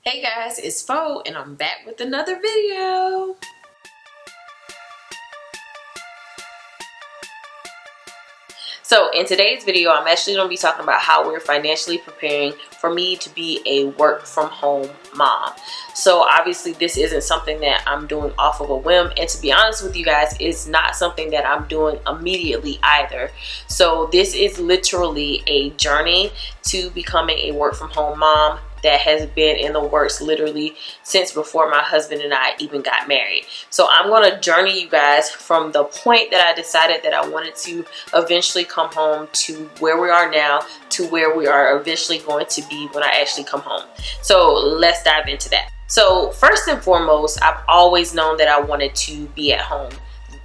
Hey guys, it's Fo and I'm back with another video. So in today's video, I'm actually going to be talking about how we're financially preparing for me to be a work from home mom. So obviously this isn't something that I'm doing off of a whim, and to be honest with you guys, it's not something that I'm doing immediately either. So this is literally a journey to becoming a work from home mom that has been in the works literally since before my husband and I even got married. So I'm going to journey you guys from the point that I decided that I wanted to eventually come home to where we are now to where we are eventually going to be when I actually come home. So let's dive into that. So first and foremost, I've always known that I wanted to be at home.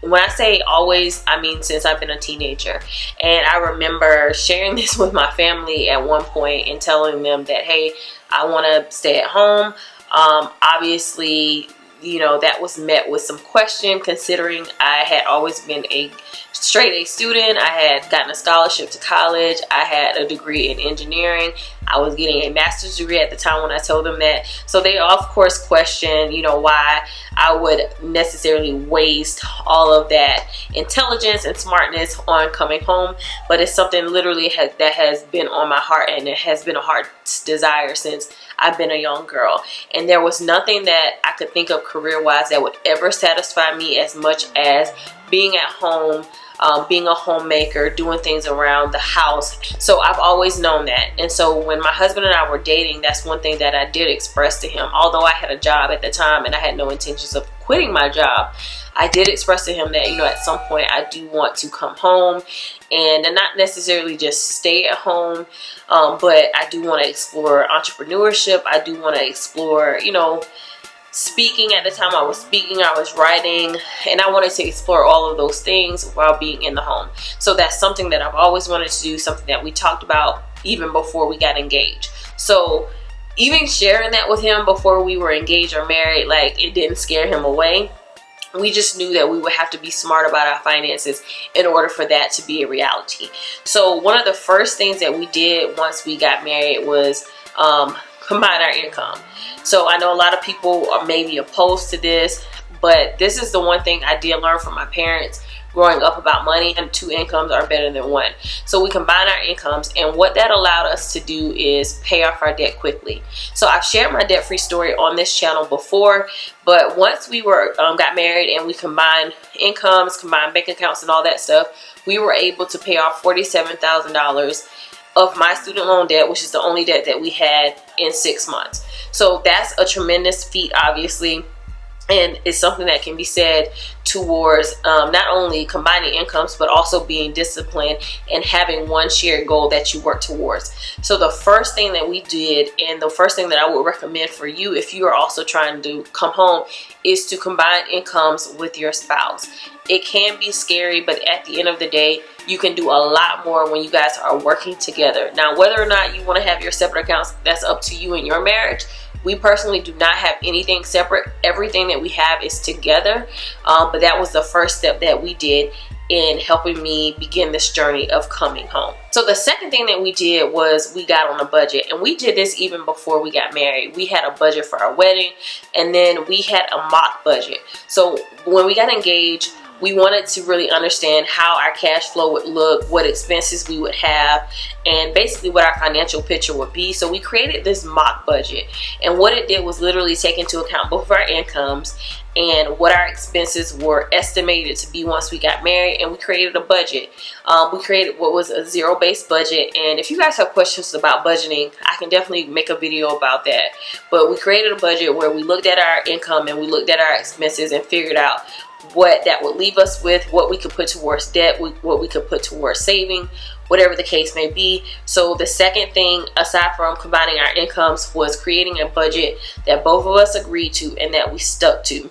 When I say always, I mean since I've been a teenager. And I remember sharing this with my family at one point and telling them that, hey, I want to stay at home. Obviously, you know, that was met with some question considering I had always been a straight A student. I had gotten a scholarship to college. I had a degree in engineering. I was getting a master's degree at the time when I told them that. So they of course questioned, you know, why I would necessarily waste all of that intelligence and smartness on coming home. But it's something literally that has been on my heart, and it has been a heart's desire since I've been a young girl. And there was nothing that I could think of career-wise that would ever satisfy me as much as being at home, being a homemaker, doing things around the house. So I've always known that. And so when my husband and I were dating, that's one thing that I did express to him. Although I had a job at the time and I had no intentions of quitting my job, I did express to him that, you know, at some point I do want to come home and not necessarily just stay at home, but I do want to explore entrepreneurship. I do want to explore, you know, speaking. At the time I was speaking, I was writing, and I wanted to explore all of those things while being in the home. So that's something that I've always wanted to do, something that we talked about even before we got engaged. So even sharing that with him before we were engaged or married, like, it didn't scare him away. We just knew that we would have to be smart about our finances in order for that to be a reality. So one of the first things that we did once we got married was combine our income. So I know a lot of people are maybe opposed to this, but this is the one thing I did learn from my parents growing up about money, and two incomes are better than one. So we combine our incomes, and what that allowed us to do is pay off our debt quickly. So I've shared my debt-free story on this channel before, but once we were got married and we combined incomes, combined bank accounts and all that stuff, we were able to pay off $47,000 of my student loan debt, which is the only debt that we had, in 6 months. So that's a tremendous feat, obviously, and it's something that can be said towards not only combining incomes, but also being disciplined and having one shared goal that you work towards. So the first thing that we did, and the first thing that I would recommend for you if you are also trying to come home, is to combine incomes with your spouse. It can be scary, but at the end of the day, you can do a lot more when you guys are working together. Now, whether or not you want to have your separate accounts, that's up to you in your marriage. We personally do not have anything separate. Everything that we have is together. But that was the first step that we did in helping me begin this journey of coming home. So the second thing that we did was we got on a budget, and we did this even before we got married. We had a budget for our wedding, and then we had a mock budget. So when we got engaged, we wanted to really understand how our cash flow would look, what expenses we would have, and basically what our financial picture would be. So we created this mock budget, and what it did was literally take into account both of our incomes and what our expenses were estimated to be once we got married, and we created a budget. We created what was a zero-based budget, and if you guys have questions about budgeting, I can definitely make a video about that. But we created a budget where we looked at our income and we looked at our expenses and figured out what that would leave us with, what we could put towards debt, what we could put towards saving, whatever the case may be. So the second thing, aside from combining our incomes, was creating a budget that both of us agreed to and that we stuck to.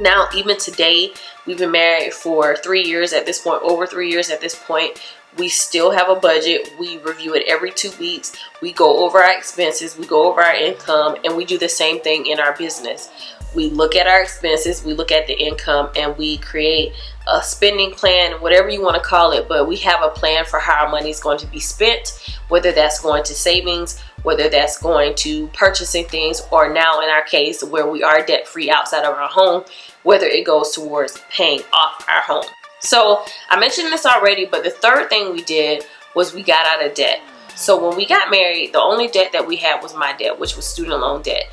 Now, even today, we've been married for 3 years at this point, over 3 years at this point. We still have a budget. We review it every 2 weeks. We go over our expenses, we go over our income, and we do the same thing in our business. We look at our expenses, we look at the income, and we create a spending plan, whatever you want to call it, but we have a plan for how our money is going to be spent, whether that's going to savings, whether that's going to purchasing things, or now in our case where we are debt free outside of our home, whether it goes towards paying off our home. So I mentioned this already, but the third thing we did was we got out of debt. So when we got married, the only debt that we had was my debt, which was student loan debt.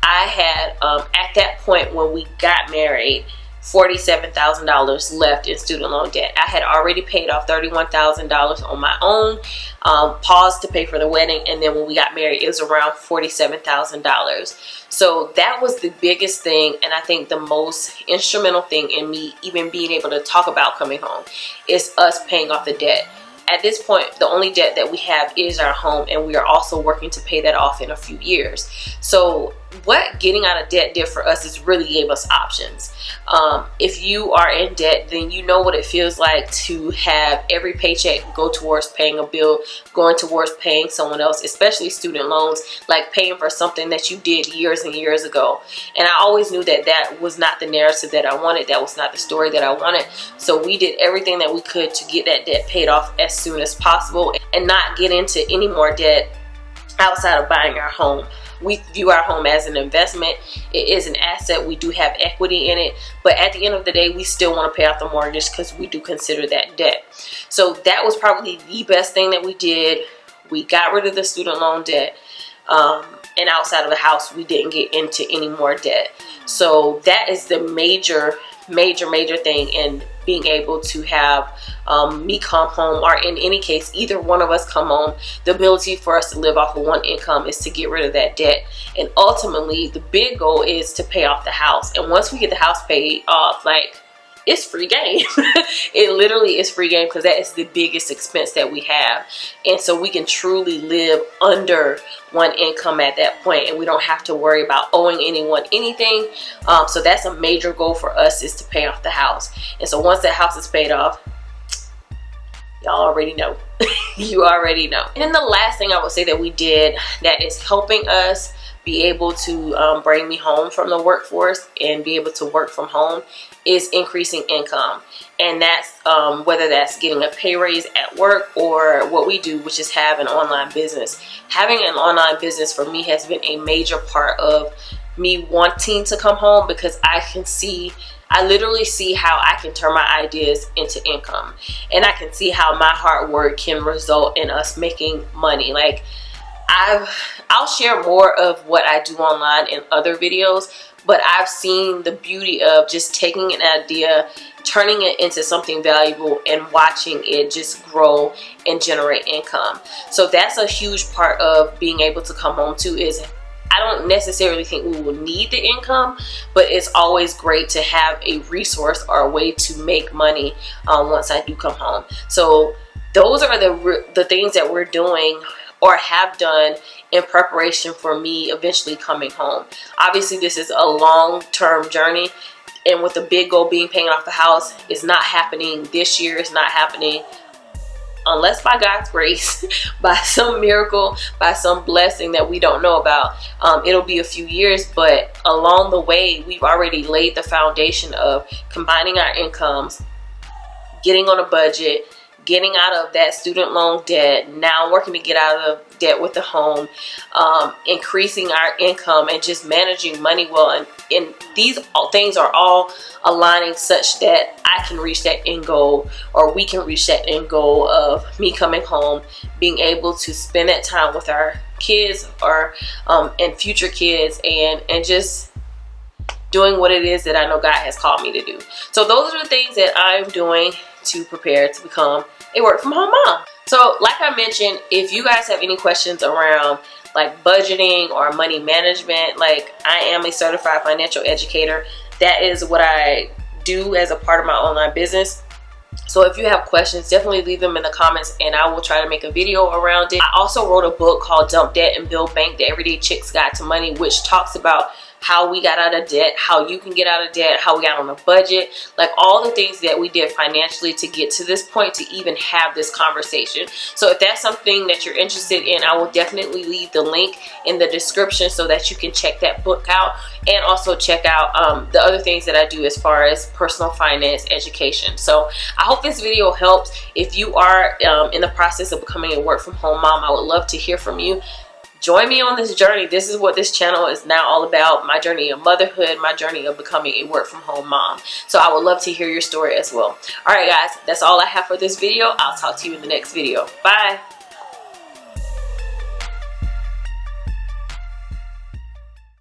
I had, at that point when we got married, $47,000 left in student loan debt. I had already paid off $31,000 on my own, paused to pay for the wedding, and then when we got married, it was around $47,000. So that was the biggest thing, and I think the most instrumental thing in me even being able to talk about coming home is us paying off the debt. At this point, the only debt that we have is our home, and we are also working to pay that off in a few years. So what getting out of debt did for us is really gave us options. If you are in debt, then you know what it feels like to have every paycheck go towards paying a bill, going towards paying someone else, especially student loans, like paying for something that you did years and years ago. And I always knew that that was not the narrative that I wanted. That was not the story that I wanted. So we did everything that we could to get that debt paid off as soon as possible and not get into any more debt outside of buying our home. We view our home as an investment. It is an asset. We do have equity in it. But at the end of the day, we still want to pay off the mortgage because we do consider that debt. So that was probably the best thing that we did. We got rid of the student loan debt. And outside of the house, we didn't get into any more debt. So that is the major thing in being able to have me come home, or in any case either one of us come home. The ability for us to live off of one income is to get rid of that debt, and ultimately the big goal is to pay off the house. And once we get the house paid off, like, it's free game. It literally is free game, because that is the biggest expense that we have. And so we can truly live under one income at that point, and we don't have to worry about owing anyone anything. So that's a major goal for us, is to pay off the house. And so once that house is paid off, y'all already know. You already know. And then the last thing I would say that we did that is helping us be able to bring me home from the workforce and be able to work from home is increasing income. And that's whether that's getting a pay raise at work, or what we do, which is have an online business. Having an online business for me has been a major part of me wanting to come home, because I literally see how I can turn my ideas into income, and I can see how my hard work can result in us making money. Like, I'll share more of what I do online in other videos, but I've seen the beauty of just taking an idea, turning it into something valuable, and watching it just grow and generate income. So that's a huge part of being able to come home too, is I don't necessarily think we will need the income, but it's always great to have a resource or a way to make money once I do come home. So those are the things that we're doing or have done in preparation for me eventually coming home. Obviously, this is a long-term journey, and with the big goal being paying off the house, it's not happening this year. It's not happening unless by God's grace, by some miracle, by some blessing that we don't know about. It'll be a few years, but along the way, we've already laid the foundation of combining our incomes, getting on a budget, getting out of that student loan debt, now working to get out of debt with the home, increasing our income, and just managing money well. And these things are all aligning such that I can reach that end goal, or we can reach that end goal of me coming home, being able to spend that time with our kids or and future kids, and just doing what it is that I know God has called me to do. So those are the things that I'm doing to prepare to become a work from home mom. So like I mentioned, if you guys have any questions around like budgeting or money management, like, I am a certified financial educator. That is what I do as a part of my online business. So if you have questions, definitely leave them in the comments, and I will try to make a video around it. I also wrote a book called Dump Debt and Build Bank, The Everyday Chick's Guide to Money, which talks about how we got out of debt, how you can get out of debt, how we got on a budget, like all the things that we did financially to get to this point to even have this conversation. So if that's something that you're interested in, I will definitely leave the link in the description so that you can check that book out, and also check out the other things that I do as far as personal finance education. So I hope this video helps. If you are in the process of becoming a work from home mom, I would love to hear from you. join me on this journey. This is what this channel is now all about. My journey of motherhood, my journey of becoming a work from home mom. So I would love to hear your story as well. All right, guys, that's all I have for this video. I'll talk to you in the next video. Bye.